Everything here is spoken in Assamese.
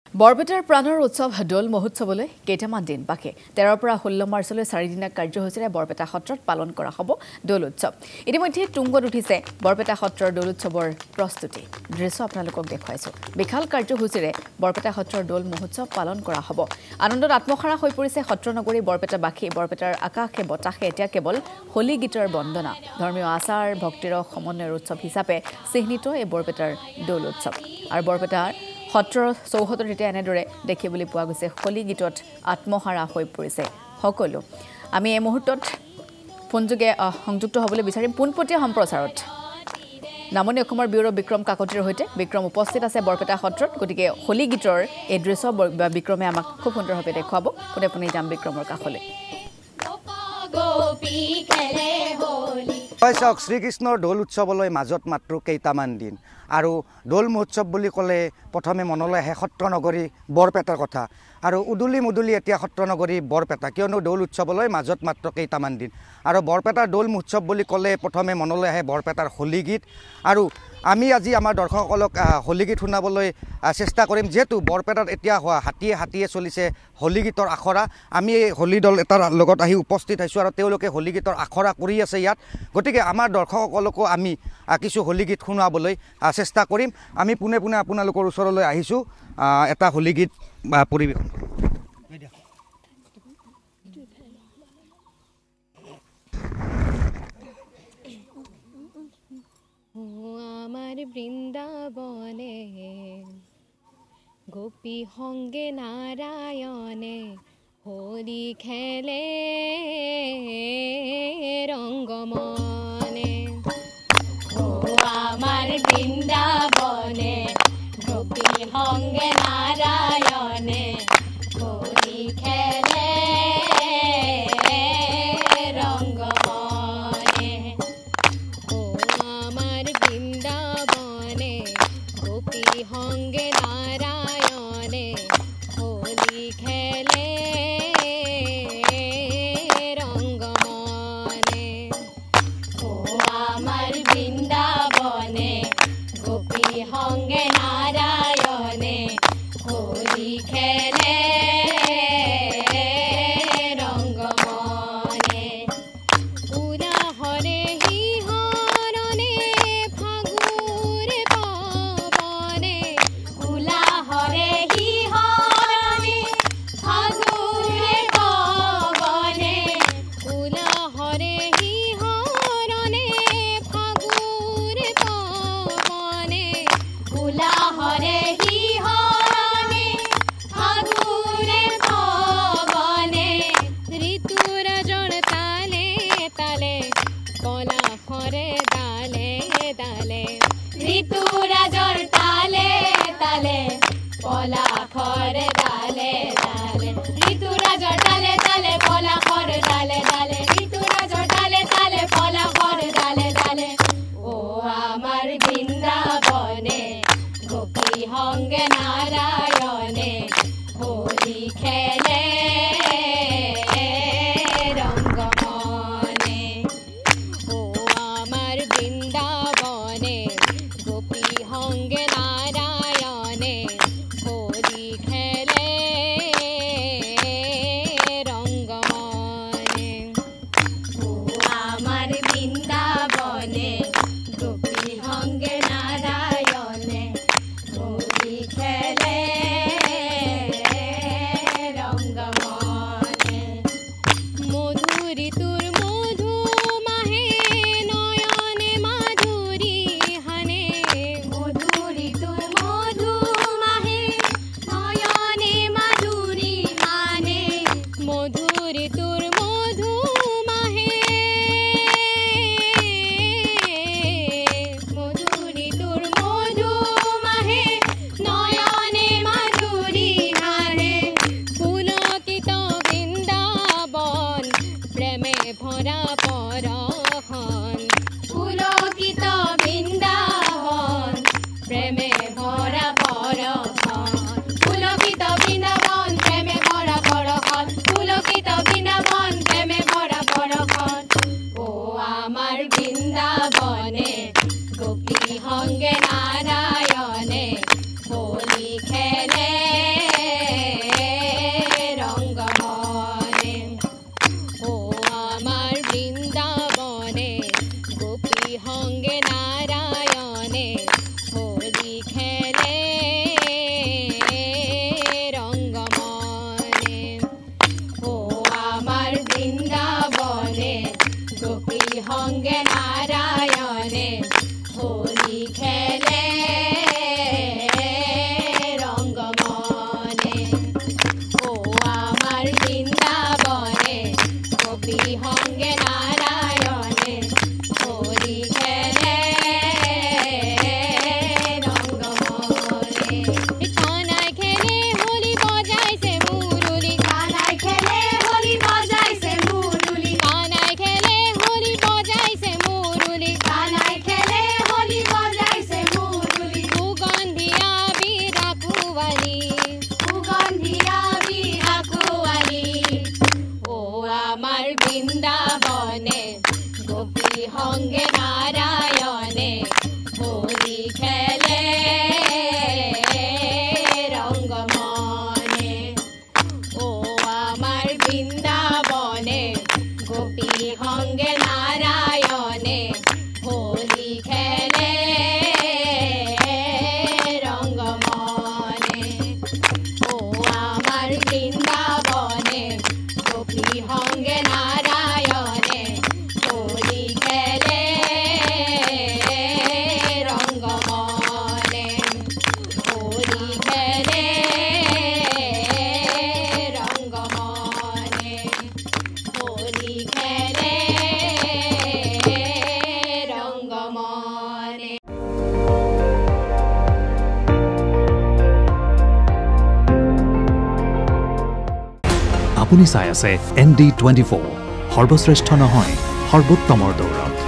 বৰপেটাৰ প্ৰাণৰ উৎসৱ দৌল মহোৎসৱলৈ কেইটামান দিন বাকী 13 পৰা 16 মাৰ্চলৈ 4 দিনীয়া কাৰ্যসূচীৰে বৰপেটা সত্ৰত পালন কৰা হ'ব দৌল উৎসৱ। ইতিমধ্যে তুংগত উঠিছে বৰপেটা সত্ৰৰ দৌল উৎসৱৰ প্ৰস্তুতি। দৃশ্য আপোনালোকক দেখুৱাইছো। বিশাল কাৰ্যসূচীৰে বৰপেটা সত্ৰৰ দৌল মহোৎসৱ পালন কৰা হ'ব। আনন্দত আত্মহাৰা হৈ পৰিছে সত্ৰনগৰী বৰপেটাবাসী। বৰপেটাৰ আকাশে বতাহে এতিয়া কেৱল হোলী গীতৰ বন্দনা। ধৰ্মীয় আচাৰ ভক্তিৰ সমন্বয়ৰ উৎসৱ হিচাপে চিহ্নিত এই বৰপেটাৰ দৌল উৎসৱ। আৰু বৰপেটাৰ সত্ৰৰ চৌহদত এতিয়া এনেদৰে দেখিবলৈ পোৱা গৈছে হোলী গীতত আত্মহাৰা হৈ পৰিছে সকলো। আমি এই মুহূৰ্তত ফোনযোগে সংযুক্ত হ'বলৈ বিচাৰিম পোনপটীয়া সম্প্ৰচাৰত নামনি অসমৰ ব্যুৰ' বিক্ৰম কাকতিৰ সৈতে। বিক্ৰম উপস্থিত আছে বৰপেটা সত্ৰত। গতিকে হোলী গীতৰ এই দৃশ্য বিক্ৰমে আমাক খুব সুন্দৰভাৱে দেখুৱাব। পোনে পোনে যাম বিক্ৰমৰ কাষলৈ। চাওক, শ্ৰীকৃষ্ণৰ দৌল উৎসৱলৈ মাজত মাত্ৰ কেইটামান দিন। আৰু দৌল মহোৎসৱ বুলি ক'লে প্ৰথমে মনলৈ আহে সত্ৰনগৰী বৰপেটাৰ কথা। আৰু উদুলি মুদুলি এতিয়া সত্ৰনগৰী বৰপেটা, কিয়নো দৌল উৎসৱলৈ মাজত মাত্ৰ কেইটামান দিন। আৰু বৰপেটাৰ দৌল মহোৎসৱ বুলি ক'লে প্ৰথমে মনলৈ আহে বৰপেটাৰ হোলী গীত। আৰু আমি আজি আমাৰ দৰ্শকসকলক হোলী গীত শুনাবলৈ চেষ্টা কৰিম, যিহেতু বৰপেটাত এতিয়া হাতীয়ে হাতীয়ে চলিছে হোলী গীতৰ আখৰা। আমি এই হোলী দল এটাৰ লগত আহি উপস্থিত হৈছোঁ আৰু তেওঁলোকে হোলী গীতৰ আখৰা কৰি আছে ইয়াত। গতিকে আমাৰ দৰ্শকসকলকো আমি কিছু হোলী গীত শুনাবলৈ চেষ্টা কৰিম। আমি পোনে পোনে আপোনালোকৰ ওচৰলৈ আহিছোঁ এটা হোলী গীত পৰিৱেশন। আমার বৃন্দাবনে গোপী সঙ্গে নারায়ণে হোলী খেলে রঙ্গমনে। ও আমার বৃন্দাবনে গোপী সঙ্গে নারায়ণে হোলী খেলে রঙ্গমনে। ও আমার বৃন্দাবনে গোপী সঙ্গে নারায়ণে হোলী খেলে রঙ্গমনে। ও আমার বৃন্দাবনে গোপী সঙ্গে নারায়ণে হোলী খেলে রঙ্গমনে। উলা হরে হিহরণে ফাগুরে পবনে। উলা হরে হিহরণে ফাগুরে পবনে। উলা হরে হিহরণে ফাগুরে পবনে। উলা হরে হিহরণে ফাগুরে পবনে। ঋতুরাজন তালে তালে পলা ফরে ডালে ডালে। ঋতুরাজন তালে তালে পলা ফরে ডালে ডালে। ঋতুরাজন তালে তালে পলা ফরে ডালে ডালে। ঋতুরাজন তালে তালে পলা ফরে ডালে ডালে। ও আমার বৃন্দাবনে গোপী সঙ্গে নারায়ণে হোলী খেলে রঙ্গমনে। ও আমার বৃন্দাবনে গোপী সঙ্গে নারায়ণে হোলী খেলে আপুনি চাই আছে ND24 সৰ্বশ্ৰেষ্ঠ নহয় সৰ্বোত্তমৰ দৌৰত